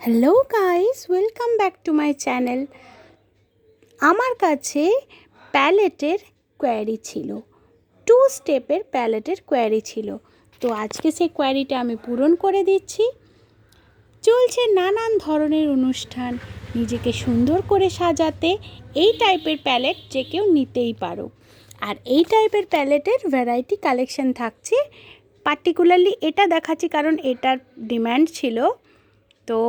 Hello guys, welcome back to my channel. আমার কাছে প্যালেটের query ছিল, 2 স্টেপের প্যালেটের কোয়ারি ছিল। তো আজকে সেই কোয়ারিটা আমি পূরণ করে দিচ্ছি। চলছে নানান ধরনের অনুষ্ঠান, নিজেকে সুন্দর করে সাজাতে এই টাইপের প্যালেট যে কেউ নিতেই পারো। আর এই টাইপের প্যালেটের ভ্যারাইটি কালেকশন থাকছে। পার্টিকুলারলি এটা দেখাচ্ছি কারণ এটার ডিম্যান্ড ছিল। তো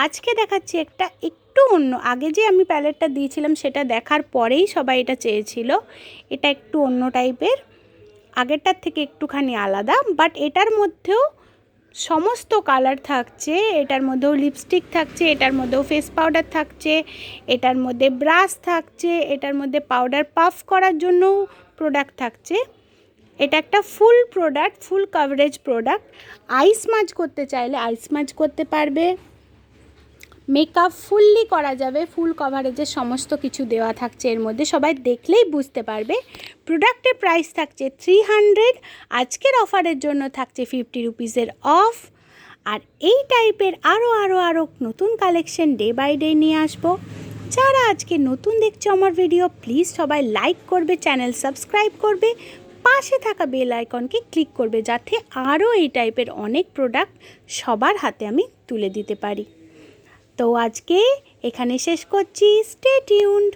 আজকে দেখাচ্ছি একটা একটু অন্য। আগে যে আমি প্যালেটটা দিয়েছিলাম সেটা দেখার পরেই সবাই এটা চেয়েছিল। এটা একটু অন্য টাইপের, আগেরটার থেকে একটুখানি আলাদা, বাট এটার মধ্যেও সমস্ত কালার থাকছে। এটার মধ্যেও লিপস্টিক থাকছে, এটার মধ্যেও ফেস পাউডার থাকছে, এটার মধ্যে ব্রাশ থাকছে, এটার মধ্যে পাউডার পাফ করার জন্যও প্রোডাক্ট থাকছে। এটা একটা full product, full coverage product. আইস মাজ করতে চাইলে আইস মাজ করতে পারবে, মেকআপ ফুললি করা যাবে। ফুল কভারেজের সমস্ত কিছু দেওয়া থাকছে এর মধ্যে, সবাই দেখলেই বুঝতে পারবে। প্রোডাক্টের প্রাইস থাকছে 300, আজকের অফারের জন্য থাকছে 50 রুপিসের অফ। আর এই টাইপের আরও নতুন কালেকশন ডে বাই ডে নিয়ে আসবো। যারা আজকে নতুন দেখছো আমার ভিডিও, প্লিজ সবাই লাইক করবে, চ্যানেল সাবস্ক্রাইব করবে, পাশে থাকা বেল আইকনকে ক্লিক করবে, যাতে আরও এই টাইপের অনেক প্রোডাক্ট সবার হাতে আমি তুলে দিতে পারি। তো আজকে এখানে শেষ করছি। Stay tuned.